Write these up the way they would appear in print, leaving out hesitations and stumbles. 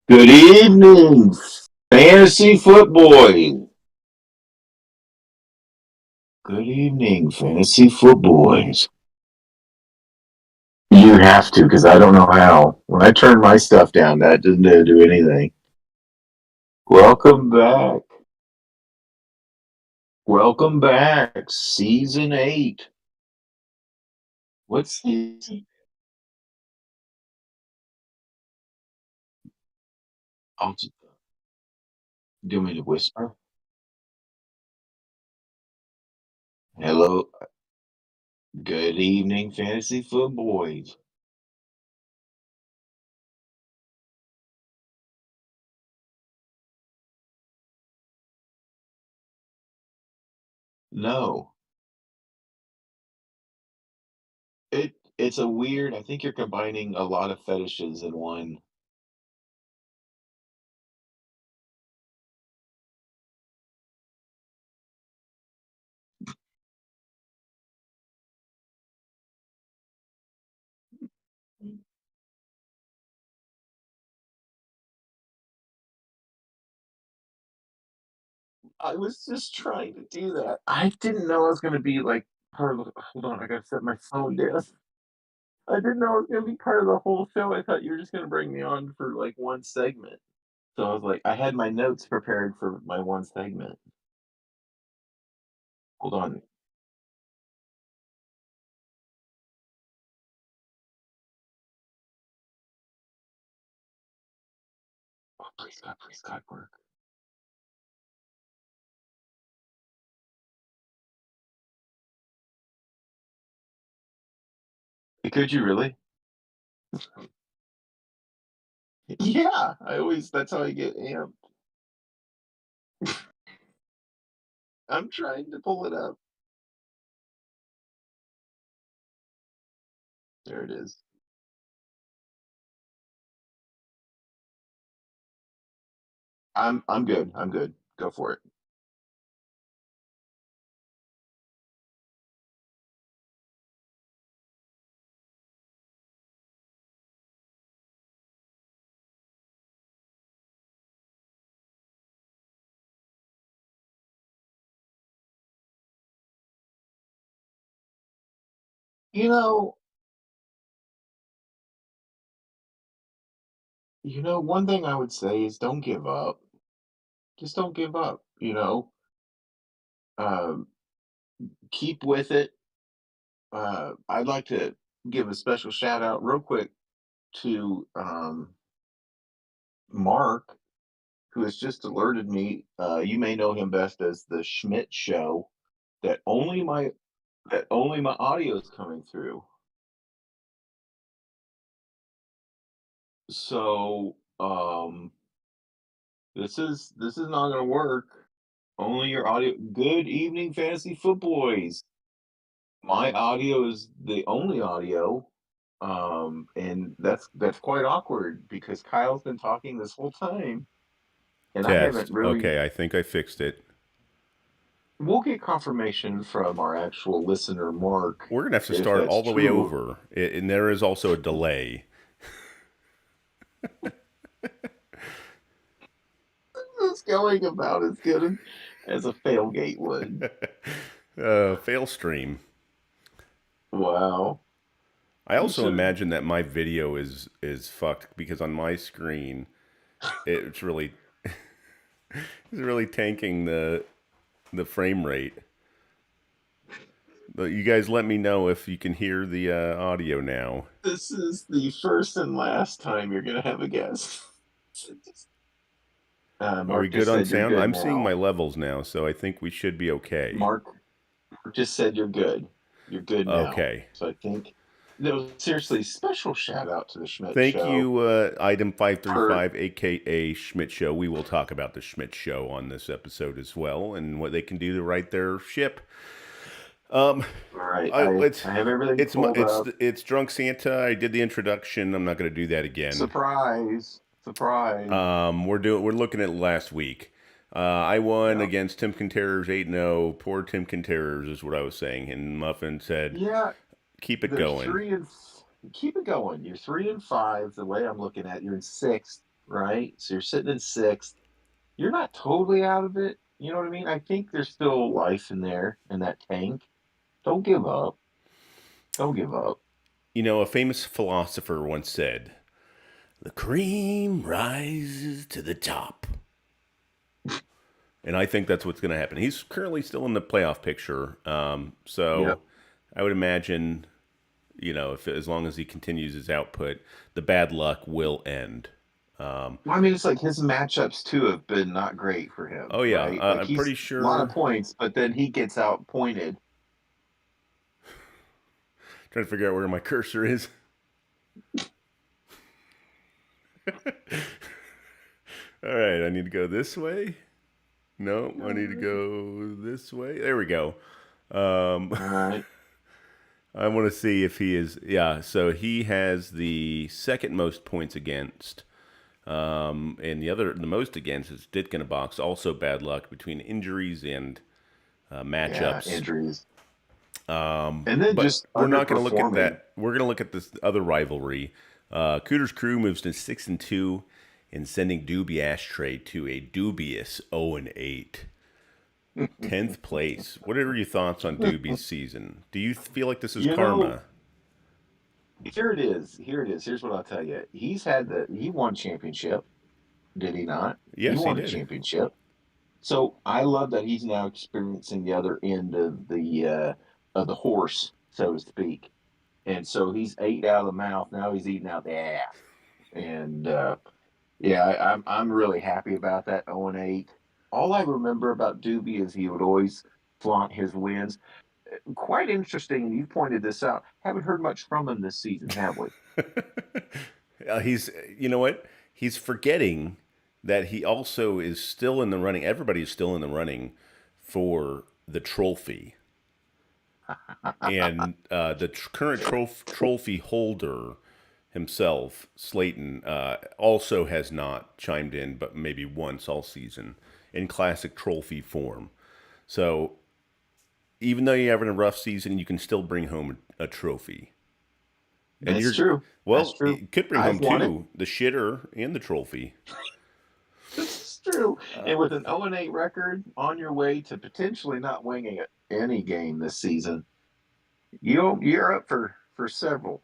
Good evening, Fantasy Footboy. Good evening, Fantasy Footboys. You have to, because I don't know how. When I turn my stuff down, that doesn't do anything. Welcome back. Welcome back. Season 8. What season? Oh, do you want me to whisper? Hello. Good evening, Fantasy Footboys. No. It's a weird, I think you're combining a lot of fetishes in one. I was just trying to do that. I didn't know I was gonna be like part of the hold on, I gotta set my phone down. I didn't know I was gonna be part of the whole show. I thought you were just gonna bring me on for like one segment. So I was like, I had my notes prepared for my one segment. Hold on. Oh, please God, work. Could you really? Yeah, I always that's how I get amped. I'm trying to pull it up. There it is. I'm good. I'm good. Go for it. You know, one thing I would say is don't give up. Just don't give up. Um, keep with it. I'd like to give a special shout out real quick to Mark, who has just alerted me. You may know him best as the Schmidt Show. That only my audio is coming through. So this is not going to work. Only your audio. Good evening, Fantasy Footboys. My audio is the only audio, and that's quite awkward because Kyle's been talking this whole time, and I haven't Test. really. Okay, I think I fixed it. We'll get confirmation from our actual listener, Mark, We're going to have to if start that's all the way true. over. And there is also a delay. It's going about as good as a failgate would. Fail stream. Wow, I we also should. imagine that my video is fucked because on my screen it's really tanking the frame rate. But you guys let me know if you can hear the audio now. This is the first and last time you're gonna have a guess. Are we Mark good just on said you're sound? good I'm seeing my now. levels now, so I think we should be okay. Mark just said you're good. You're good now. Okay. So I think no, seriously, special shout out to the Schmidt Thank Show you, Item for 535, aka Schmidt Show. We will talk about the Schmidt Show on this episode as well and what they can do to right their ship. Um, all right. I, I it's I have everything it's my, pulled up. it's Drunk Santa. I did the introduction. I'm not going to do that again. Surprise. Surprise. We're looking at last week. I won Yeah. against Tim Contreras 8-0. Poor Tim Contreras is what I was saying, and Muffin said, Yeah, "Keep it there's going." three and keep it going. You're 3-5. The way I'm looking at, you're in sixth. right? So you're sitting in sixth. You're not totally out of it. You know what I mean? I think there's still life in there in that tank. Don't give up. Don't give up. You know, a famous philosopher once said, "The cream rises to the top." And I think that's what's going to happen. He's currently still in the playoff picture. So Yep. I would imagine, you know, if as long as he continues his output, the bad luck will end. Um, Well, I mean, it's like his matchups too have been not great for him, oh yeah, right? Like I'm he's pretty a lot of sure. points, but then he gets outpointed. Trying to figure out where my cursor is. All right, I need to go this way. No, I need to All go this way. There we go. Um, right. I want to see if he is. Yeah, so he has the second most points against. And the most against is Ditkin box. Also bad luck between injuries and Yeah, matchups. injuries. And then But just we're not going to look at underperforming. that. We're going to look at this other rivalry. Cooter's Crew moves to 6-2 and sending Doobie Ashtray to a dubious 0-8. 10th place. What are your thoughts on Doobie's season? Do you feel like this is You know, karma? here it is. Here it is. Here's what I'll tell you. He won championship, did he not? He Yes, he won a did. championship. So I love that he's now experiencing the other end of the horse, so to speak. And so he's ate out of the mouth. Now he's eating out the ass. And yeah, I'm really happy about that 0-8. All I remember about Doobie is he would always flaunt his wins. Quite interesting. You pointed this out. Haven't heard much from him this season, have we? He's, you know what? He's forgetting that he also is still in the running. Everybody is still in the running for the trophy. And the current trophy holder himself, Slayton, also has not chimed in, but maybe once all season in classic trophy form. So even though you're having a rough season, you can still bring home a trophy. And That's you're, true. That's well, true. you could bring home I've won it. two, the shitter and the trophy. This is true. And with an 0-8 record on your way to potentially not winning any game this season, you're up for several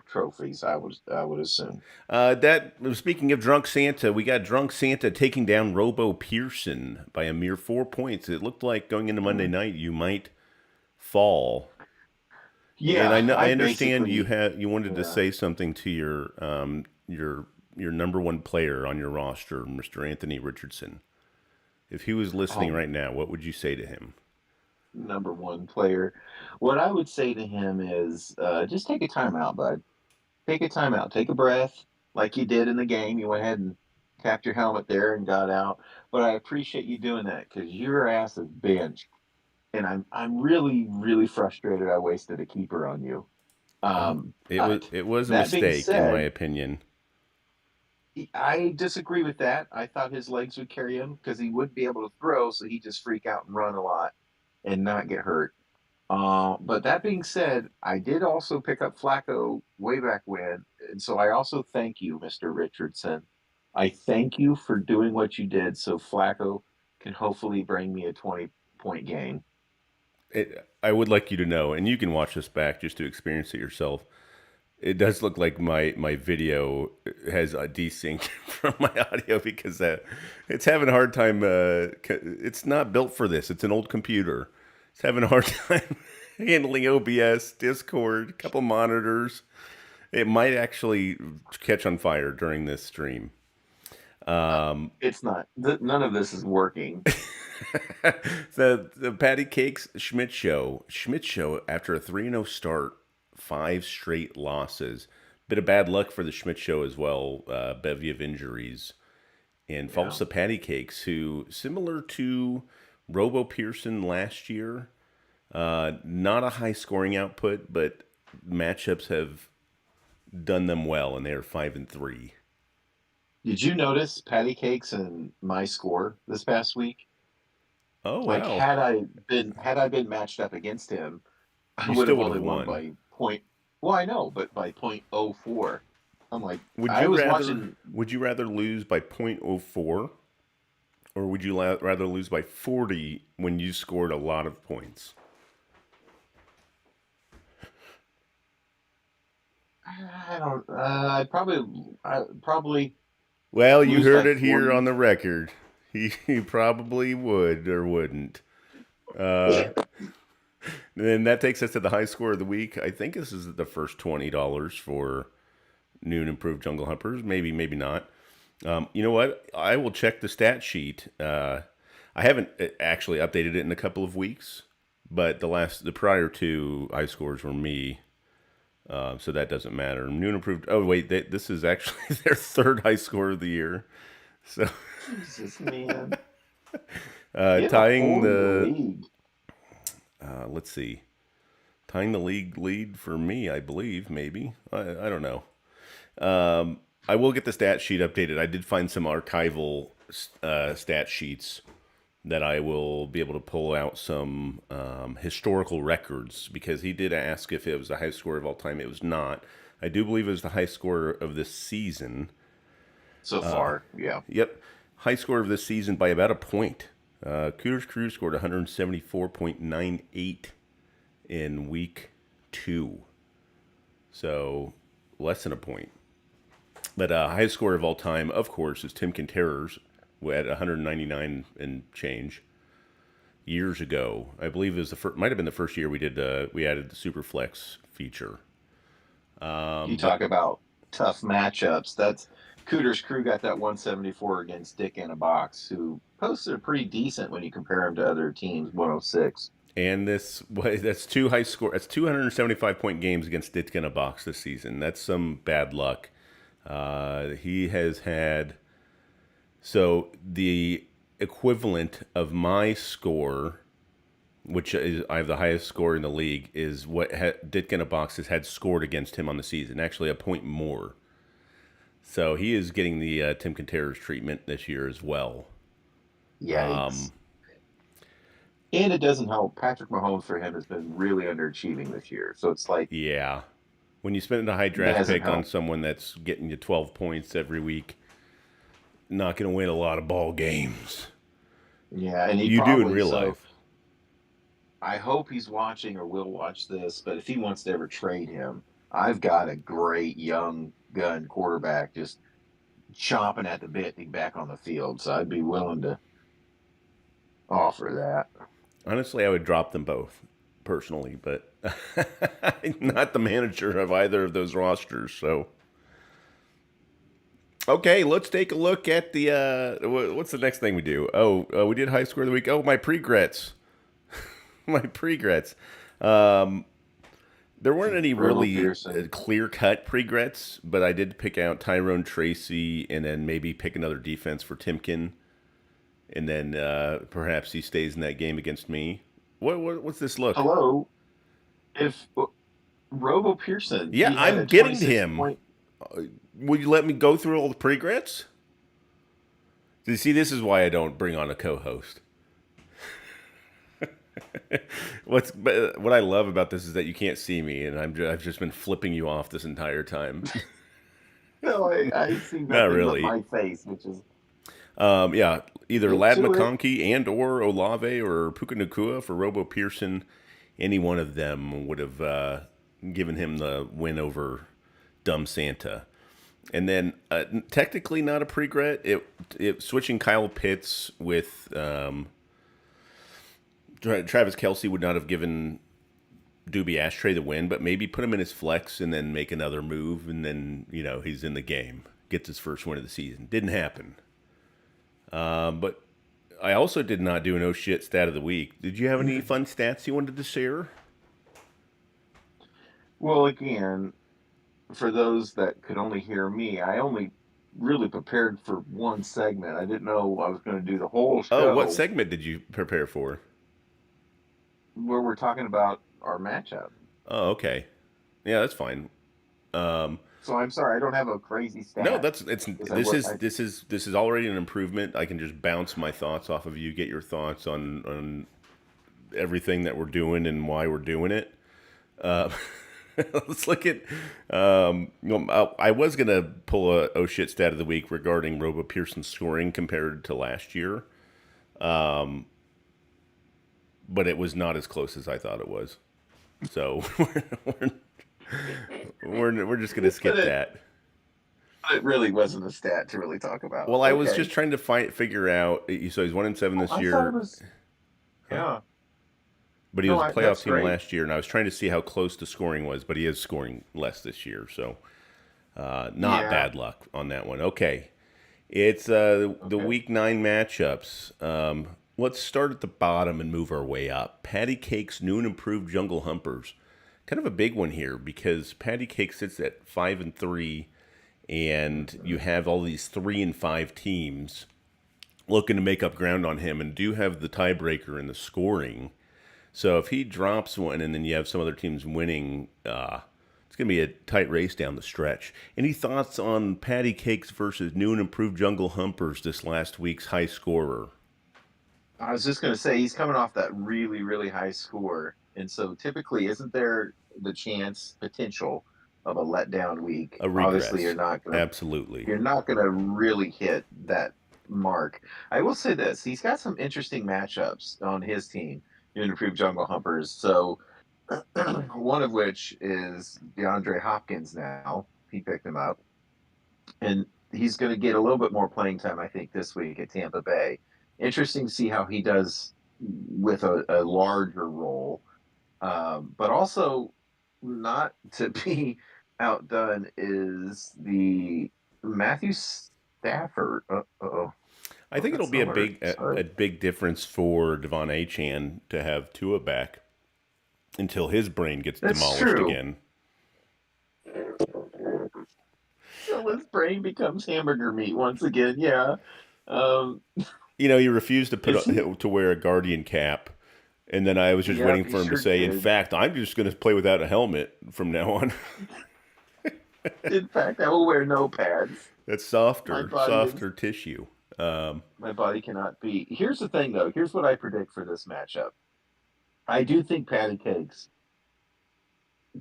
trophies. I would assume. That speaking of drunk Santa, we got drunk Santa taking down Robo Pearson by a mere 4 points. It looked like going into Monday Mm. night you might fall. And Yeah, I I understand basically. you wanted to Yeah. say something to your number one player on your roster, Mr. Anthony Richardson. If he was listening Oh, right now, what would you say to him? number one player. What I would say to him is just take a timeout, bud. Take a timeout. Take a breath, like you did in the game. You went ahead and tapped your helmet there and got out. But I appreciate you doing that because your ass is benched, and I'm really frustrated. I wasted a keeper on you. But It was a that being mistake in my said, opinion. I disagree with that. I thought his legs would carry him because he wouldn't be able to throw, so he just freak out and run a lot and not get hurt. But that being said, I did also pick up Flacco way back when, and so I also thank you, Mr. Richardson. I thank you for doing what you did, so Flacco can hopefully bring me a 20-point game. I would like you to know, and you can watch this back just to experience it yourself. It does look like my video has a desync from my audio because it's having a hard time. It's not built for this. It's an old computer. It's having a hard time handling OBS, Discord, a couple monitors. It might actually catch on fire during this stream. It's not. None of this is working. The Patty Cakes Schmidt Show. Schmidt Show after a 3-0 start, 5 straight losses. Bit of bad luck for the Schmidt Show as well. Bevy of injuries. And falls Yeah. to Patty Cakes, who, similar to Robo Pearson last year, not a high scoring output, but matchups have done them well, and they are 5-3. Did you notice patty cakes and my score this past week? Oh Like wow, had I been matched up against him, I you would still have would have only won won. by point. Well, I know, but by point oh 0.04. I'm like, Would I you was rather watching. would you rather lose by .04, or would you rather lose by 40 when you scored a lot of points? I don't. I probably Well, you lose by heard it here on 40. the record. He probably would or wouldn't. Uh, then that takes us to the high score of the week. I think this is the first $20 for new and improved Jungle Humpers. Maybe, maybe not. You know what? I will check the stat sheet. I haven't actually updated it in a couple of weeks, but the prior two high scores were me, so that doesn't matter. New and improved. Oh wait, this is actually their third high score of the year. So Jesus, man, get a tying hold of the the league. let's see, tying the league lead for me, I believe. Maybe I don't know. I will get the stat sheet updated. I did find some archival stat sheets that I will be able to pull out some historical records, because he did ask if it was the highest score of all time. It was not. I do believe it was the high score of this season. So far, yeah. Yep, high score of this season by about a point. Cooters Crew scored 174.98 in week 2, so less than a point. But highest score of all time, of course, is Tim Terrors at 199 and change years ago. I believe it was might have been the first year we added the Superflex feature. You talk But about tough matchups. That's Cooter's crew got that 174 against Dick in a Box, who posted a pretty decent when you compare him to other teams, 106. and that's two high score. That's 275-point games against Ditka in a Box this season. That's some bad luck. He has had, so the equivalent of my score, which is I have the highest score in the league, is what Ditka in a Box has had scored against him on the season. Actually, a point more. So he is getting the Tim Contreras treatment this year as well. Yikes. And it doesn't help. Patrick Mahomes for him has been really underachieving this year. So it's like Yeah. When you spend a high that draft hasn't pick on helped. someone that's getting you 12 points every week, not going to win a lot of ball games. Yeah, and he You do in probably real so life. I hope he's watching or will watch this, but if he wants to ever trade him, I've got a great young gun quarterback just chomping at the bit to be back on the field. So I'd be willing to offer that. Honestly, I would drop them both personally, but I'm not the manager of either of those rosters. So, okay, let's take a look at the. What's the next thing we do? Oh, we did high score of the week. Oh, my pregrets. My pregrets. Um, there weren't any Robo really Pearson. clear cut pregrets, but I did pick out Tyrone Tracy and then maybe pick another defense for Timken, and then perhaps he stays in that game against me. What's this look? Hello. If Robo Pearson, Yeah, he had I'm a getting 26 him. point. Will you let me go through all the pregrets? You see, this is why I don't bring on a co-host. What I love about this is that you can't see me, and I've just been flipping you off this entire time. No, I see Not nothing but really. my face, which is Yeah, either get Lad to it. McConkey and or Olave or Puka Nakua for Robo Pearson. Any one of them would have given him the win over Dumb Santa. And then technically not a pregret. It switching Kyle Pitts with Travis Kelsey would not have given Doobie Ashtray the win, but maybe put him in his flex and then make another move, and then he's in the game, gets his first win of the season. Didn't happen. But I also did not do an oh shit stat of the week. Did you have any fun stats you wanted to share? Well, again, for those that could only hear me, I only really prepared for one segment. I didn't know I was going to do the whole Oh, what show segment did you prepare for? where we're talking about our matchup. Oh, okay. Yeah, that's fine. So I'm sorry, I don't have a crazy No, stat that's it's because this is this is already an improvement. I can just bounce my thoughts off of you, get your thoughts on everything that we're doing and why we're doing it. Let's look at. I was gonna pull a oh shit stat of the week regarding Robo Pearson's scoring compared to last year, but it was not as close as I thought it was. So we're just gonna But skip it, that. it really wasn't a stat to really talk about. Well, I was just Okay. trying to figure out. So he's 1-7 Oh, this I thought it year, was, huh? yeah. But he No, was a playoff that's team great. last year, and I was trying to see how close the scoring was. But he is scoring less this year, so not Yeah. bad luck on that one. Okay, it's the Okay. week 9 matchups. Let's start at the bottom and move our way up. Patty Cake's new and improved Jungle Humpers. Kind of a big one here because Patty Cake sits at 5-3, and you Mhm. have all these 3-5 teams looking to make up ground on him, and do have the tiebreaker in the scoring. So if he drops one, and then you have some other teams winning, it's going to be a tight race down the stretch. Any thoughts on Patty Cakes versus new and improved Jungle Humpers, this last week's high scorer? I was just going to say he's coming off that really, really high score. And so typically, isn't there the chance, potential of a letdown week? A Obviously, regress. Absolutely. you're not going to really hit that mark. I will say this, he's got some interesting matchups on his team, new and improved Jungle Humpers. So one of which is DeAndre Hopkins now. He picked him up. And he's going to get a little bit more playing time, I think, this week at Tampa Bay. Interesting to see how he does with a larger role, but also not to be outdone is the Matthew Stafford. Oh, I think it'll that's be an a alert. big Sorry. a big difference for Devon Achan to have Tua back until his brain gets That's demolished true. again. So his brain becomes hamburger meat once again. Yeah. Um, You know, he refused to is he? to wear a Guardian cap, and then I was just waiting Yep, he for him to sure say, "In did. fact, I'm just going to play without a helmet from now on." In fact, I will wear no pads. That's My softer, body is softer tissue. Um, my body cannot be. Here's the thing, though. Here's what I predict for this matchup. I do think Patty Cakes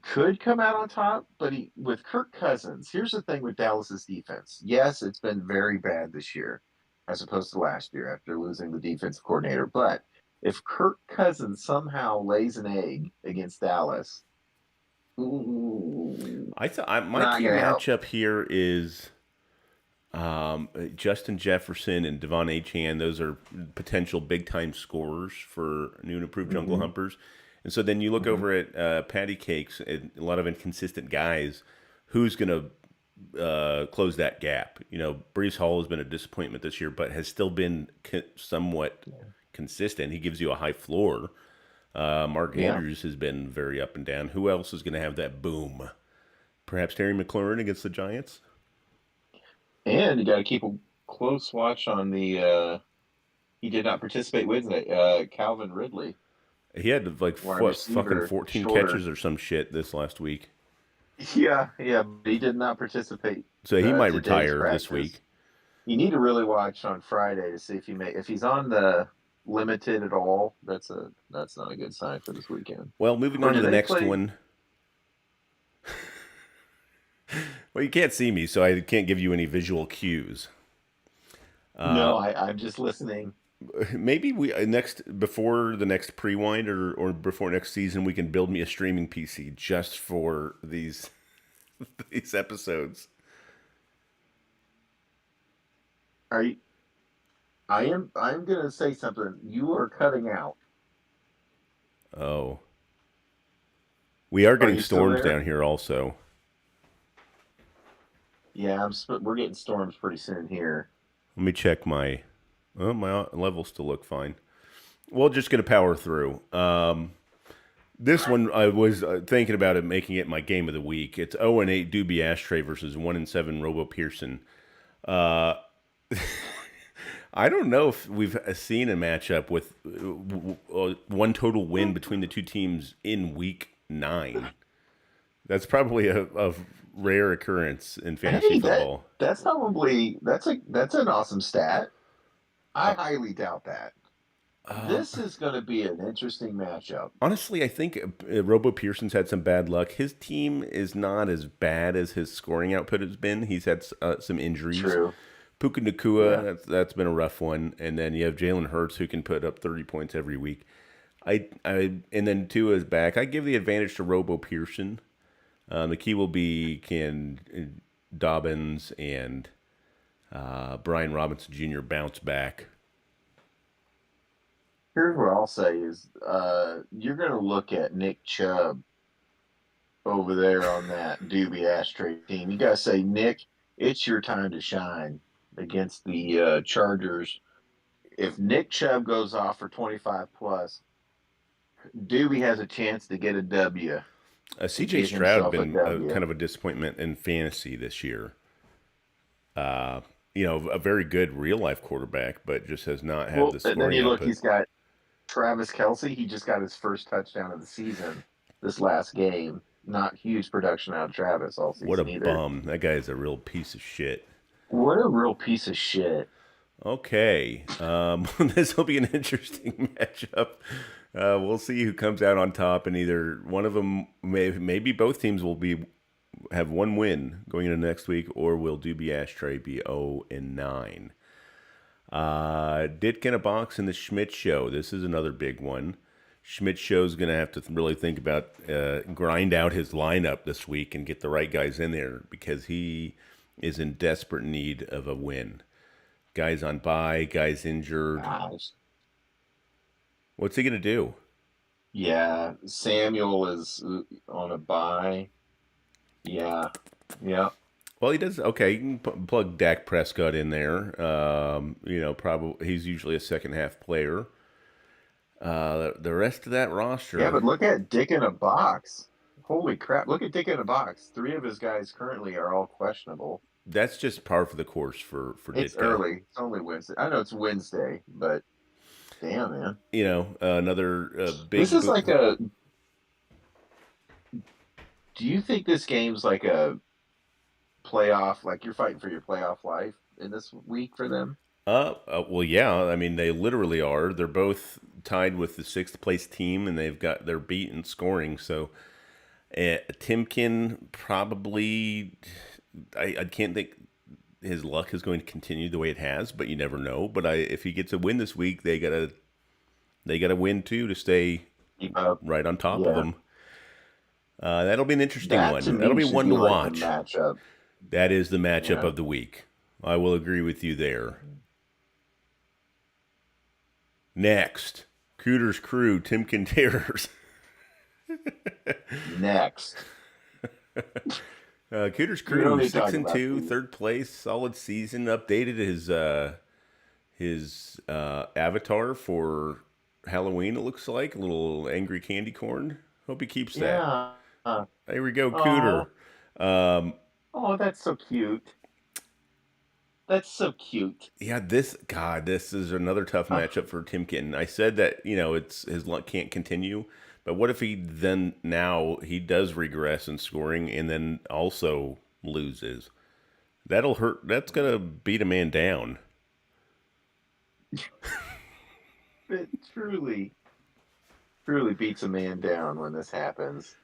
could come out on top, but with Kirk Cousins, here's the thing with Dallas's defense. Yes, it's been very bad this year, as opposed to last year after losing the defensive coordinator. But if Kirk Cousins somehow lays an egg against Dallas, ooh, my not key gonna help. matchup here is Justin Jefferson and Devon Achan. Those are potential big time scorers for new and improved Jungle Mm-hmm, Humpers. And so then you look mm-hmm. over at Patty Cakes, and a lot of inconsistent guys. Who's going to close that gap? You know, Brees Hall has been a disappointment this year, but has still been somewhat consistent. He gives you a high floor. Mark Yeah. Andrews has been very up and down. Who else is going to have that boom? Perhaps Terry McLaurin against the Giants? And you got to keep a close watch on the. He did not participate Wednesday. Calvin Ridley, He had like wide what, fucking receiver, 14 shorter. catches or some shit this last week. Yeah, yeah, but he did not participate So he might today's retire this practice. week. You need to really watch on Friday to see if he's on the limited at all. That's not a good sign for this weekend. Well, moving Or on to do the they next play? one. Well, you can't see me, so I can't give you any visual cues. No, I'm just listening. Maybe we next before the next pre-wind, or before next season, we can build me a streaming PC just for these these episodes. Are you? I'm gonna say something. You are cutting out. Oh, we are Are getting you still storms there? down here also. Yeah, we're getting storms pretty soon here. Let me check my. Oh, my levels still look fine. We're just gonna power through. This one I was thinking about it, making it my game of the week. It's 0-8 Doobie Ashtray versus 1-7 Robo Pearson. Uh, I don't know if we've seen a matchup with one total win between the two teams in week 9. That's probably a rare occurrence in fantasy Hey, football. that's probably that's an awesome stat. I Uh, highly doubt that. This is going to be an interesting matchup. Honestly, I think Robo Pearson's had some bad luck. His team is not as bad as his scoring output has been. He's had some injuries. True. Puka Nakua, Yeah. that's been a rough one. And then you have Jalen Hurts who can put up 30 points every week. And then Tua is back. I give the advantage to Robo Pearson. The key will be can Dobbins and Brian Robinson Jr. bounce back. Here's what I'll say is you're going to look at Nick Chubb over there on that Doobie Ashtray team. You got to say, Nick, it's your time to shine against the Chargers. If Nick Chubb goes off for 25 plus, Doobie has a chance to get a W, to CJ get Stroud himself a been W. kind of a disappointment in fantasy this year. A very good real life quarterback, but just has not had Well, the and then scoring you look, output. he's got Travis Kelsey. He just got his first touchdown of the season this last game. Not huge production out of Travis all What a season either. bum! That guy is a real piece of shit. What a real piece of shit. Okay, this will be an interesting matchup. We'll see who comes out on top, and either one of them, maybe both teams will be have one win going into next week, or will Doobie Ashtray be 0-9? Dick in a Box and the Schmidt Show. This is another big one. Schmidt Show's going to have to really think about grind out his lineup this week and get the right guys in there because he is in desperate need of a win. Guys on bye, guys injured. Gosh. What's he going to do? Yeah, Samuel is on a bye. Yeah, yeah. Well, he does. Okay, you can plug Dak Prescott in there. Probably he's usually a second half player. The rest of that Yeah, roster, but look at Dick in a Box. Holy crap. Look at Dick in a Box. Three of his guys currently are all questionable. that's just par for the course for It's Ditka. early. It's only Wednesday. I know it's Wednesday, but damn, man. Another This big is boot. like a. Do you think this game's like a playoff? Like you're fighting for your playoff life in this week for them? Well, yeah. I mean, they literally are. They're both tied with the sixth place team, and they're beat in scoring. So, Timken probably. I can't think his luck is going to continue the way it has, but you never know. But if he gets a win this week, they gotta win too to stay Keep up. right on top of Yeah. them. That'll be an interesting That to one. That'll me be should one be to like the watch. matchup. That is the matchup Yeah. of the week. I will agree with you there. Next, Cooter's Crew, Timken Terrors. Next. Cooter's We don't Crew, need to six talk and about two, these. third place, solid season. Updated his avatar for Halloween. It looks like a little angry candy corn. Hope he keeps that. Yeah. There we go, Cooter. Oh, Um, oh, that's so cute. That's so cute. yeah, this is another tough Uh, matchup for Timken. I said that it's his luck can't continue, but what if he then now he does regress in scoring and then also loses? That'll hurt. That's gonna beat a man down. it truly, truly beats a man down when this happens.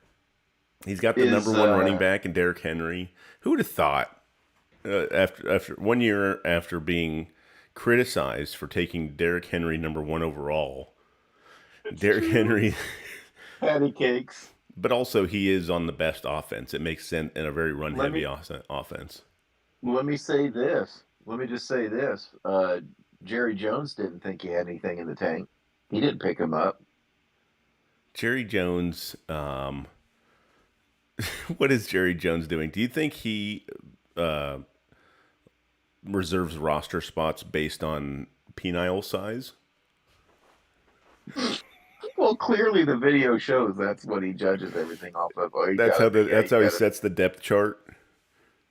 He's got the number Is one running back in Derrick Henry. Who would have thought? After 1 year after being criticized for taking Derrick Henry number one overall, It's Derrick true. Henry, Patty cakes. but also he is on the best offense. It makes sense in a very run Let heavy me offense. let me say this. Let me just say this. Jerry Jones didn't think he had anything in the tank. He didn't pick him up. Jerry Jones, what is Jerry Jones doing? Do you think he uh, reserves roster spots based on penile size? Well, clearly the video shows that's what he judges everything off of. Oh, he got a big. Yeah, That's he's how he got a. sets the depth chart.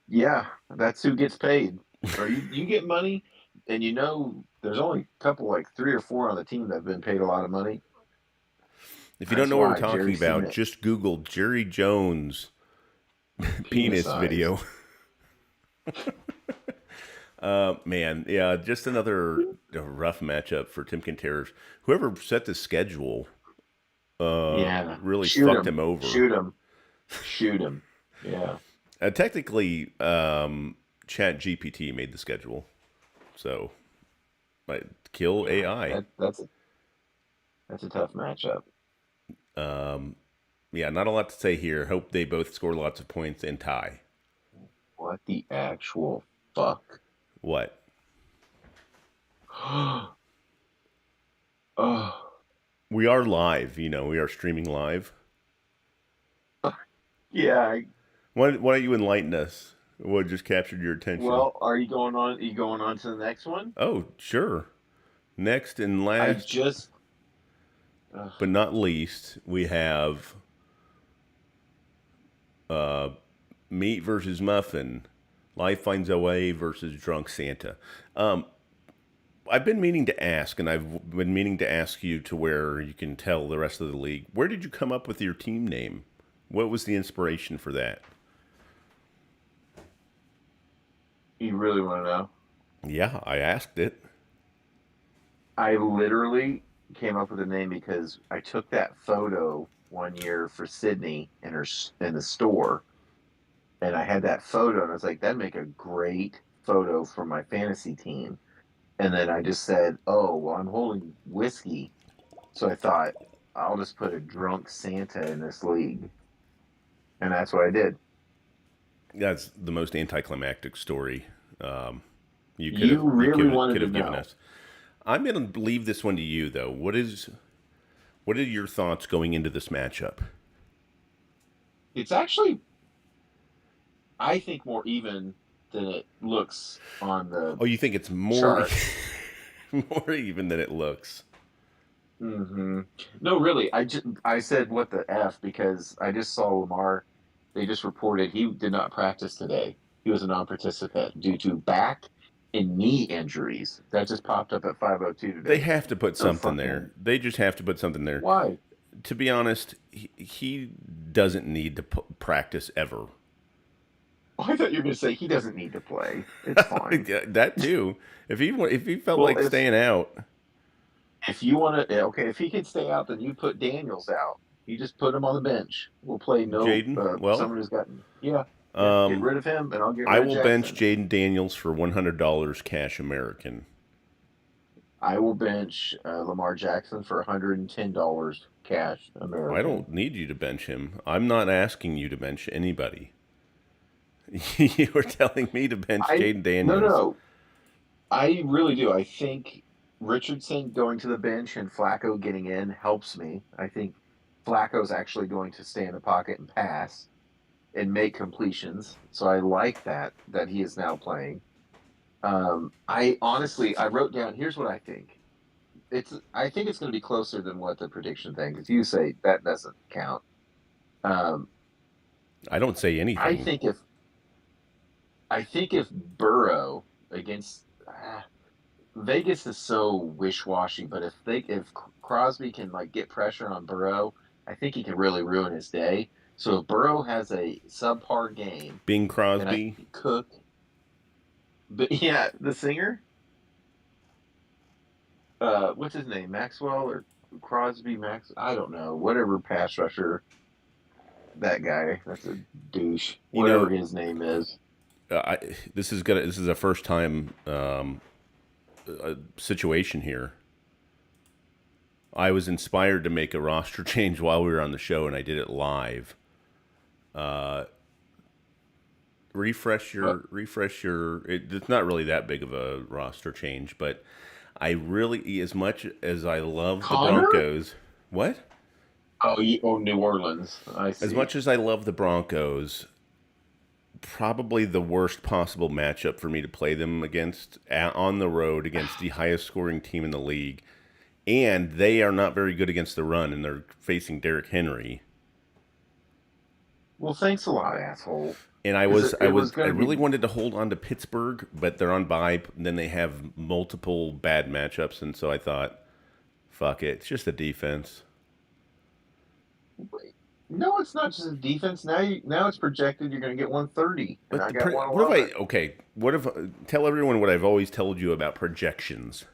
Yeah, that's who gets paid. Or you get money, and there's only a couple, like three or four on the team that have been paid a lot of money. If you don't That's know what we're why talking Jerry's seen about, it. just Google Jerry Jones Penis penis size. video. Man, yeah, just another rough matchup for Tim Quinteros. Whoever set the schedule Yeah. really Shoot fucked him. him over. Shoot him. Shoot him. Yeah. Technically, Chat GPT made the schedule, so like, kill Yeah. AI. That's a tough matchup. Yeah, not a lot to say here. Hope they both score lots of points and tie. What the actual fuck? What? Oh, We are live, we are streaming live. yeah. Why don't you enlighten us? What just captured your attention? Well, are you going on? Are you going on to the next one? Oh, sure. Next and I last, just. Uh, but not least, we have Meat versus Muffin. Life Finds a Way versus Drunk Santa. I've been meaning to ask, and I've been meaning to ask you to where you can tell the rest of the league. Where did you come up with your team name? What was the inspiration for that? you really want to know? Yeah, I asked it. I literally came up with a name because I took that photo one year for Sydney in the store, and I had that photo, and I was like, that'd make a great photo for my fantasy team. And then I just said, oh, well, I'm holding whiskey, so I thought I'll just put a drunk Santa in this league, and that's what I did. That's the most anticlimactic story um, You you really wanted could to have given know. us. I'm going to leave this one to you, though. What are your thoughts going into this matchup? It's actually, I think, more even than it looks on the Oh, you think it's more chart. more even than it looks? Hmm. No, really. I said what the f because I just saw Lamar. They just reported he did not practice today. He was a non-participant due to back and knee injuries. That just popped up at 5:02 They today. have to put So something there. fucking They just have to put something there. why? To be honest, he doesn't need to practice ever. Oh, I thought you were going to say he doesn't need to play. It's fine. That too. If he felt Well, like staying out, if you want to, okay, if he can stay out, then you put Daniels out. You just put him on the bench. We'll play no Jaden, well, someone who's gotten yeah. Get rid of him, and I'll get I rid of will bench Jackson. Jaden Daniels for $100 cash American. I will bench Lamar Jackson for $110 cash I American. don't need you to bench him. I'm not asking you to bench anybody. You were telling me to bench I Jaden no Daniels. no, I really do. I think Richardson going to the bench and Flacco getting in helps me. I think Flacco's actually going to stay in the pocket and pass and make completions. So I like that he is now playing. I honestly I wrote down here's what I think. I think it's going to be closer than what the prediction thing because you say that doesn't count. Um, I don't say I anything. think if I think if Burrow against Vegas is so wish-washy, but if Crosby can like get pressure on Burrow, I think he can really ruin his day. So if Burrow has a subpar game, Bing and I Crosby. think Cook, but yeah, the singer, what's his name, Maxwell or Crosby Max? I don't know, whatever pass rusher that guy. That's a douche. You Whatever know, his name is. this is a first time situation here. I was inspired to make a roster change while we were on the show, and I did it live. But Refresh your. It's not really that big of a roster change, but I really, as much as I love the Connor? Broncos, what? Oh, New Orleans. I As see. much as I love the Broncos, probably the worst possible matchup for me to play them against on the road against the highest scoring team in the league, and they are not very good against the run, and they're facing Derrick Henry. Well, thanks a lot, asshole. And Because it was I going to really be wanted to hold on to Pittsburgh, but they're on bye. And then they have multiple bad matchups, and so I thought, fuck it, it's just a defense. No, it's not just a defense. Now it's projected you're going to get 130, and But I got what if 111. what if tell everyone what I've always told you about projections.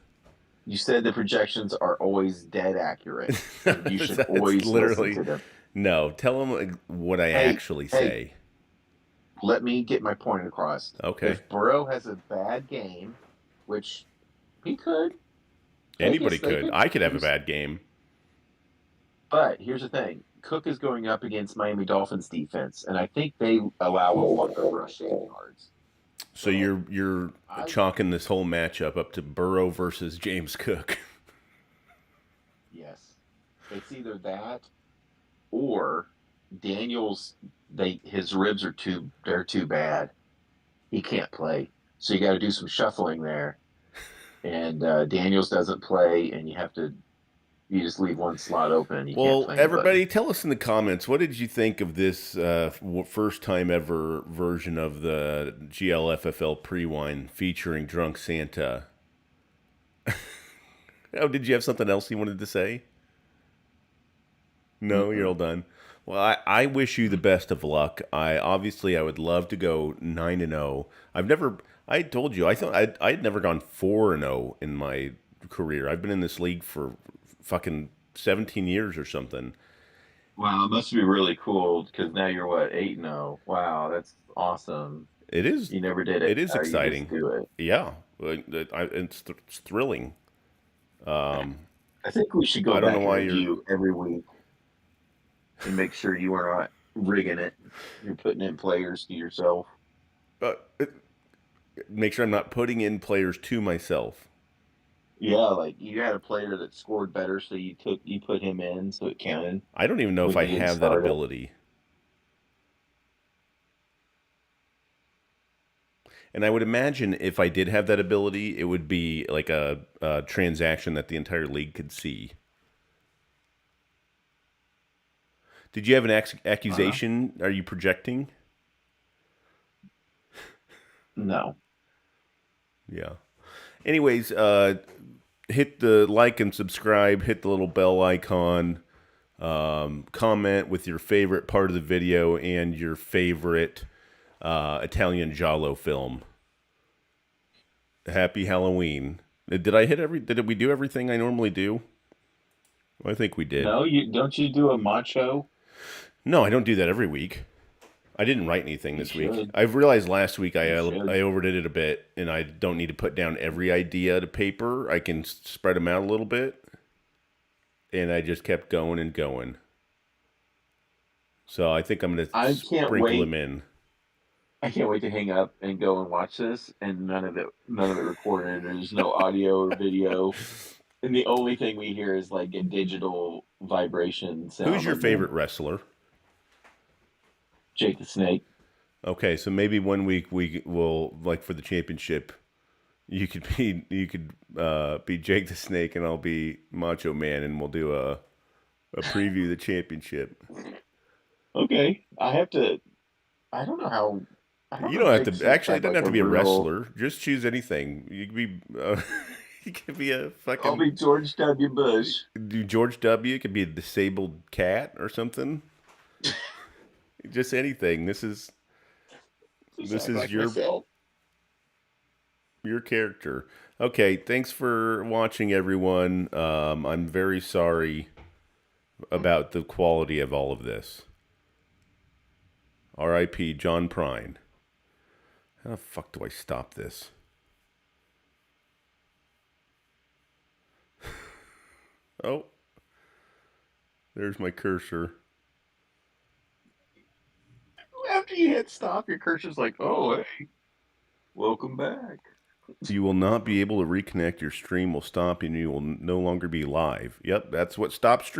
You said the projections are always dead accurate, and you should That's always listen literally to them. no. Tell them what I Hey, actually hey, say. let me get my point across. Okay. If Burrow has a bad game, which he could, Anybody they could. could I could have a use. bad game. But here's the thing: Cook is going up against Miami Dolphins defense, and I think they allow a lot of rushing yards. So So you're I chalking this whole matchup up to Burrow versus James Cook. yes, it's either that or Daniels. His ribs are too bad. He can't play, so you got to do some shuffling there. And Daniels doesn't play, and you just leave one slot open. You can't Well, play anybody. everybody, tell us in the comments what did you think of this first time ever version of the GLFFL Pre-win featuring Drunk Santa? Oh, did you have something else you wanted to say? No, you're all Mm-mm. done. Well, I wish you the best of luck. I would love to go 9-0. I've never. I told you I thought I'd never gone 4-0 in my career. I've been in this league for fucking 17 years or something. Wow, it must be really cool because now you're what 8-0. Wow, that's awesome. It is. You never did it. It is You just exciting. do it. Yeah, it's thrilling. I think we should go I don't know back and why you're. review every week and make sure you are not rigging it. You're putting in players to yourself. Uh, make sure I'm not putting in players to myself. Yeah, like you had a player that scored better, so you put him in so it counted I don't even know if when I you didn't have that start it. ability. And I would imagine if I did have that ability, it would be like a transaction that the entire league could see. Did you have an Uh, accusation? Are you projecting? no. Yeah. Anyways, hit the like and subscribe. Hit the little bell icon. Comment with your favorite part of the video and your favorite Italian giallo film. Happy Halloween. Did I hit every? Did we do everything I normally do? Well, I think we did. No, you don't you do a macho? No, I don't do that every week. I didn't write anything You this week. should. I've realized last week You I should. overdid it a bit, and I don't need to put down every idea to paper. I can spread them out a little bit, and I just kept going and going. So I think I'm gonna I can't sprinkle them wait. in. I can't wait to hang up and go and watch this, and none of it recorded. There's no audio or video, and the only thing we hear is like a digital vibration Who's sound, your like the favorite wrestler? Jake the Snake. Okay, so maybe one week we will like for the championship. You could be Jake the Snake, and I'll be Macho Man, and we'll do a preview of the championship. Okay, I have to. I don't know how. I don't You know if don't have Jake the to. Snake Actually, it had doesn't like have a to be a real. wrestler. Just choose anything. You could be. You could be a I'll fucking be George W. Bush. do George W. It could be a disabled cat or something. Just anything. Just This act is like myself. your character. Okay. Thanks for watching, everyone. I'm very sorry about the quality of all of this. R.I.P. John Prine. How the fuck do I stop this? Oh, there's my cursor. After you hit stop, your cursor's like, "Oh, hey, welcome back." You will not be able to reconnect. Your stream will stop and you will no longer be live. Yep, that's what stop stream.